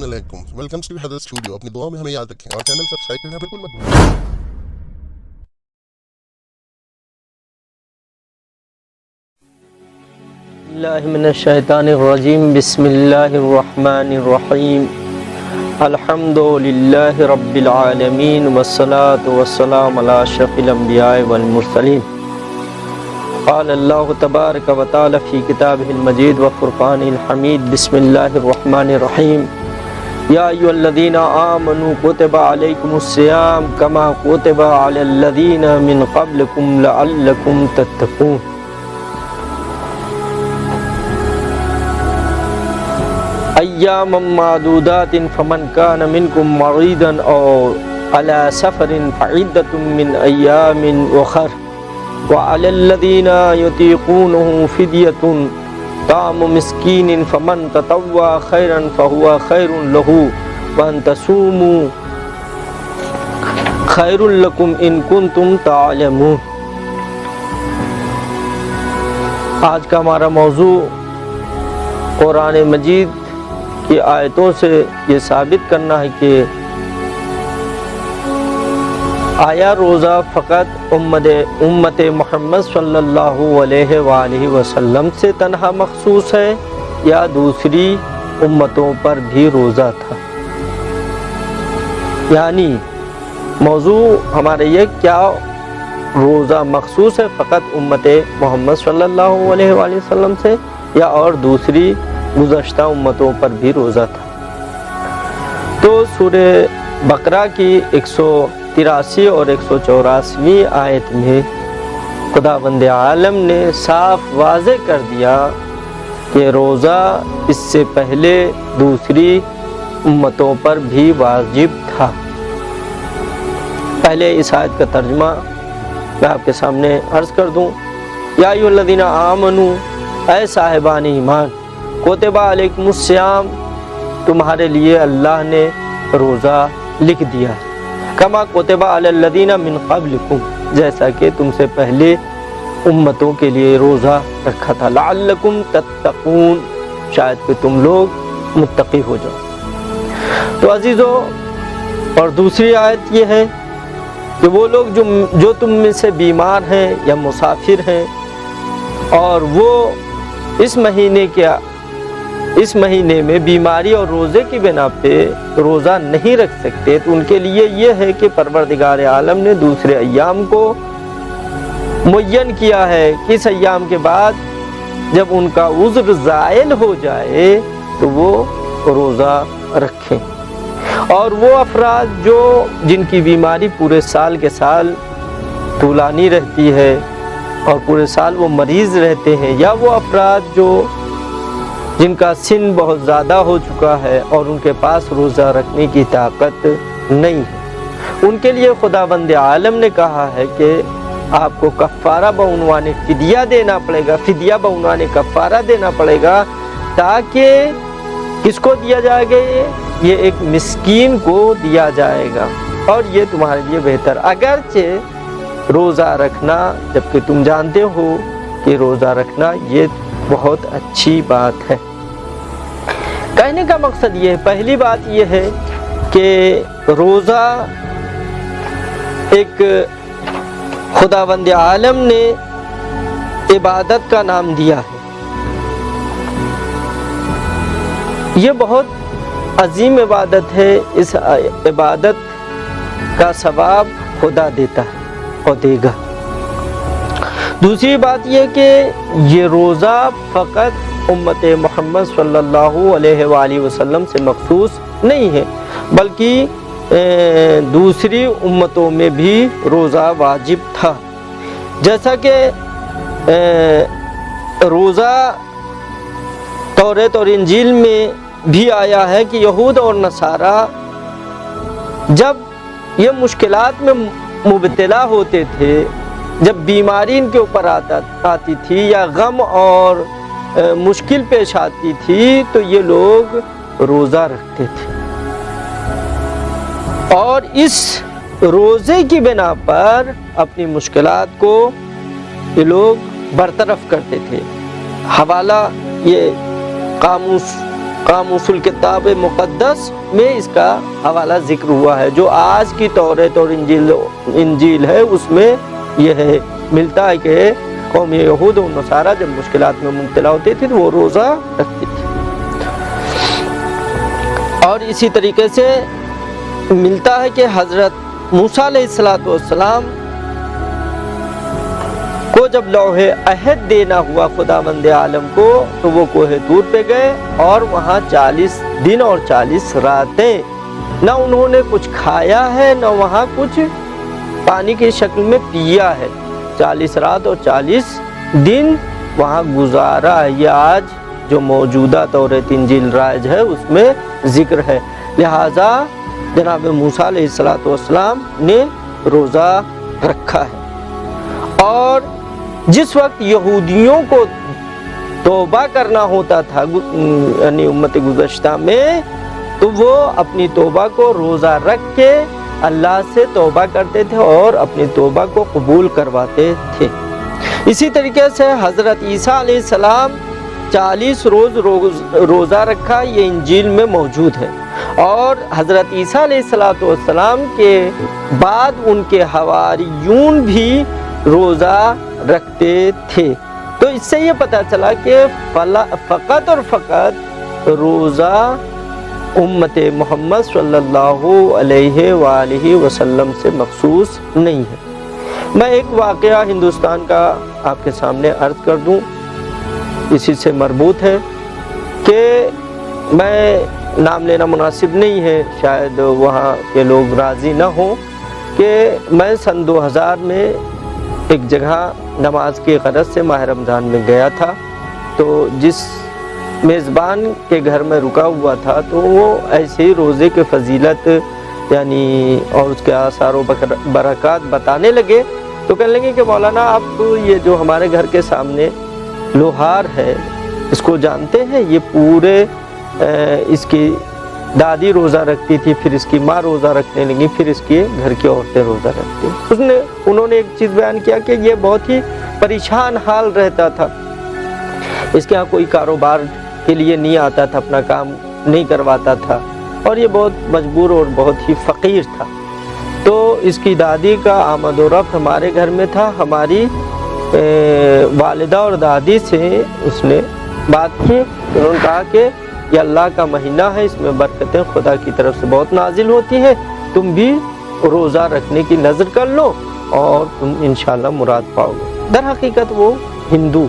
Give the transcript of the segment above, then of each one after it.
علیکم، welcome to حضرت studio. اپنی دعاؤں میں ہمیں یاد رکھیں اور چینل سبسکرائب کرنا بالکل مت بھولیں. اللہ من الشیطان الرجیم. بسم اللہ الرحمن الرحیم. الحمد للہ رب العالمین والصلاة والسلام علی اشرف الانبیاء والمرسلین. قال اللہ تبارک و تعالی فی کتابہ المجید وفرقان الحمید. بسم اللہ الرحمن الرحیم. یا ایھا الذین آمنوا کتب علیکم الصیام کما کتب علی الذین من قبلکم لعلکم تتقون. ایاما معدودات فمن کان منکم مریضا او علی سفر فعدۃ من ایام اخر وعلی الذین یطیقونہ فدیۃ طعام مسکین فمن تطوع خیرا فہو خیر لہ وان تصوموا خیر لکم ان کنتم تعلمون. آج کا ہمارا موضوع قرآن مجید کی آیتوں سے یہ ثابت کرنا ہے کہ آیا روزہ فقط امت محمد صلی اللہ علیہ وآلہ وسلم سے تنہا مخصوص ہے یا دوسری امتوں پر بھی روزہ تھا؟ یعنی موضوع ہمارے یہ کیا روزہ مخصوص ہے فقط امت محمد صلی اللہ علیہ وآلہ وسلم سے یا اور دوسری گزشتہ امتوں پر بھی روزہ تھا؟ تو سورہ بقرہ کی 183 اور 184 آیت میں خداوند عالم نے صاف واضح کر دیا کہ روزہ اس سے پہلے دوسری امتوں پر بھی واجب تھا. پہلے اس آیت کا ترجمہ میں آپ کے سامنے عرض کر دوں. یا ایھا الذین آمنوا، اے صاحبان ایمان، کتب علیکم الصیام، تمہارے لیے اللہ نے روزہ لکھ دیا ہے. کما کتب علی الذین من قبلکم، جیسا کہ تم سے پہلے امتوں کے لیے روزہ رکھا تھا. لعلکم تتقون، شاید کہ تم لوگ متقی ہو جاؤ. تو عزیزو، اور دوسری آیت یہ ہے کہ وہ لوگ جو تم میں سے بیمار ہیں یا مسافر ہیں اور وہ اس مہینے میں بیماری اور روزے کی بنا پہ روزہ نہیں رکھ سکتے، تو ان کے لیے یہ ہے کہ پروردگار عالم نے دوسرے ایام کو معین کیا ہے کہ اس ایام کے بعد جب ان کا عذر زائل ہو جائے تو وہ روزہ رکھیں. اور وہ افراد جن کی بیماری پورے سال کے سال طولانی رہتی ہے اور پورے سال وہ مریض رہتے ہیں، یا وہ افراد جن کا سن بہت زیادہ ہو چکا ہے اور ان کے پاس روزہ رکھنے کی طاقت نہیں ہے، ان کے لیے خداوند عالم نے کہا ہے کہ آپ کو کفارہ بعنوان فدیہ دینا پڑے گا. فدیہ بعنوان کفارہ دینا پڑے گا، تاکہ کس کو دیا جائے گا؟ یہ ایک مسکین کو دیا جائے گا، اور یہ تمہارے لیے بہتر. اگرچہ روزہ رکھنا، جبکہ تم جانتے ہو کہ روزہ رکھنا یہ بہت اچھی بات ہے. کہنے کا مقصد یہ ہے، پہلی بات یہ ہے کہ روزہ ایک خداوند عالم نے عبادت کا نام دیا ہے. یہ بہت عظیم عبادت ہے. اس عبادت کا ثواب خدا دیتا ہے اور دے گا. دوسری بات یہ کہ یہ روزہ فقط امت محمد صلی اللہ علیہ وآلہ وسلم سے مخصوص نہیں ہے، بلکہ دوسری امتوں میں بھی روزہ واجب تھا. جیسا کہ روزہ تورات اور انجیل میں بھی آیا ہے کہ یہود اور نصارہ جب یہ مشکلات میں مبتلا ہوتے تھے، جب بیماری ان کے اوپر آتی تھی یا غم اور مشکل پیش آتی تھی، تو یہ لوگ روزہ رکھتے تھے اور اس روزے کی بنا پر اپنی مشکلات کو یہ لوگ برطرف کرتے تھے. حوالہ یہ قاموس कामुसुल किताब मुक़द्दस में इसका हवाला जिक्र हुआ है। जो आज की तौरात और इंजील है उसमें यह मिलता है कि कौम यहूद और नसारा जब मुश्किलात में मुब्तला होती थी तो वो रोज़ा रखती थी। और इसी तरीके से मिलता है कि हज़रत मूसा अलैहिस्सलाम को जब लौहे अहद देना हुआ खुदावंद आलम को तो वो कोहे तूर पे गए और वहाँ 40 दिन और 40 रातें ना उन्होंने कुछ खाया है ना वहाँ कुछ पानी की शक्ल में पिया है। 40 रात और 40 दिन वहाँ गुजारा है। ये आज जो मौजूदा तौरात इंजील राज है उसमें जिक्र है। लिहाजा जनाब मूसा अलैहिस्सलाम ने रोज़ा रखा है। और जिस वक्त यहूदियों को तौबा करना होता था यानी उम्मत गुज़श्ता में, तो वो अपनी तौबा को रोज़ा रख के अल्लाह से तौबा करते थे और अपनी तौबा को कबूल करवाते थे। इसी तरीके से हज़रत ईसा अलैहिस्सलाम 40 रोज़ रोज़ा रखा, ये इंजील में मौजूद है। और हज़रत ईसा अलैहिस्सलाम के बाद उनके हवारियून भी रोज़ा रखते थे। तो इससे ये पता चला कि फ़कत और फ़कत रोज़ा उम्मत मोहम्मद सल्लल्लाहु अलैहि वसल्लम से मखसूस नहीं है। मैं एक वाक़या हिंदुस्तान का आपके सामने अर्ज़ कर दूं, इसी से मरबूत है कि मैं नाम लेना मुनासिब नहीं है, शायद वहाँ के लोग राज़ी ना हों कि मैं सन 2000 में एक जगह नमाज के ग़रज़ से माह रमज़ान में गया था। तो जिस मेज़बान के घर में रुका हुआ था तो वो ऐसे ही रोज़े के फ़जीलत यानी और उसके आसार व बरक़ात बताने लगे। तो कहने लगे कि मौलाना आप तो ये जो हमारे घर के सामने लोहार है इसको जानते हैं, ये पूरे इसकी दादी रोज़ा रखती थी, फिर इसकी माँ रोज़ा रखने लगी, फिर इसके घर की औरतें रोज़ा रखती। उन्होंने एक चीज़ बयान किया कि ये बहुत ही परेशान हाल रहता था, इसके यहाँ कोई कारोबार के लिए नहीं आता था, अपना काम नहीं करवाता था और ये बहुत मजबूर और बहुत ही फ़कीर था। तो इसकी दादी का आमद व रफ्त हमारे घर में था। हमारी वालिदा और दादी से उसने बात की, उन्होंने कहा कि ये अल्लाह का महीना है, इसमें बरकतें खुदा की तरफ से बहुत नाजिल होती हैं, तुम भी रोज़ा रखने की नज़र कर लो और तुम इंशाअल्लाह मुराद पाओगे। दर हकीकत वो हिंदू,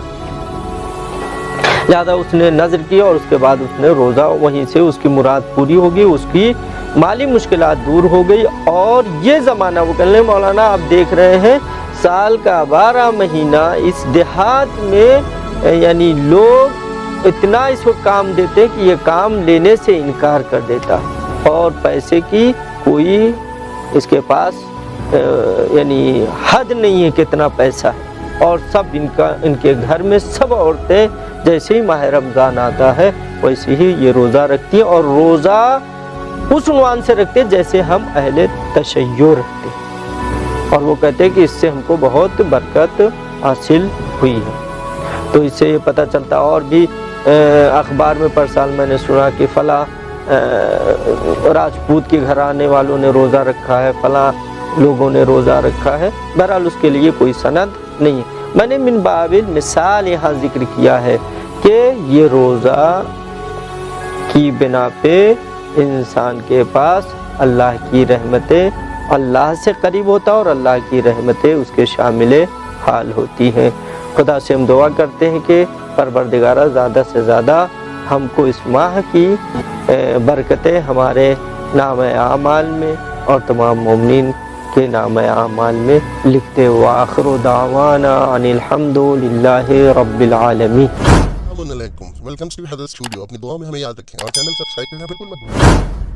ज़्यादा उसने नज़र किया और उसके बाद उसने रोज़ा, वहीं से उसकी मुराद पूरी होगी, उसकी माली मुश्किलात दूर हो गई। और ये ज़माना वो कहने मौलाना आप देख रहे हैं साल का 12 महीना इस देहात में यानी लोग इतना इसको काम देते कि ये काम लेने से इनकार कर देता और पैसे की कोई इसके पास यानी हद नहीं है कितना पैसा है। और सब इनके घर में सब औरतें जैसे ही माह रमज़ान आता है वैसे ही ये रोज़ा रखती हैं और रोज़ा उस उन्वान से रखते जैसे हम अहले तशय्यो रखते हैं। और वो कहते हैं कि इससे हमको बहुत बरकत हासिल हुई है। तो इससे ये पता चलता। और भी अखबार में पर साल मैंने सुना कि फ़ला राजपूत के घराने वालों ने रोज़ा रखा है, फ़ला लोगों ने रोज़ा रखा है। बहरहाल उसके लिए कोई सनद नहीं है। मैंने मिन बाबिल मिसाल यहाँ ज़िक्र किया है कि ये रोज़ा की बिना पे इंसान के पास अल्लाह की रहमतें अल्लाह से करीब होता और अल्लाह की रहमतें उसके शामिल हाल होती हैं। खुदा से हम दुआ करते हैं कि परवरदिगारा ज़्यादा से ज़्यादा हमको इस माह की बरकतें हमारे नाम आमाल में और तमाम मोमिनीन के नाम आमाल में लिखते हुए आखिर दावाना अनिल हम्दुलिल्लाहि रब्बिल आलमीन। वेलकम टू हदर स्टूडियो। अपनी दुआ में हमें याद रखें और चैनल सब्सक्राइब करना बिल्कुल मत भूलिए।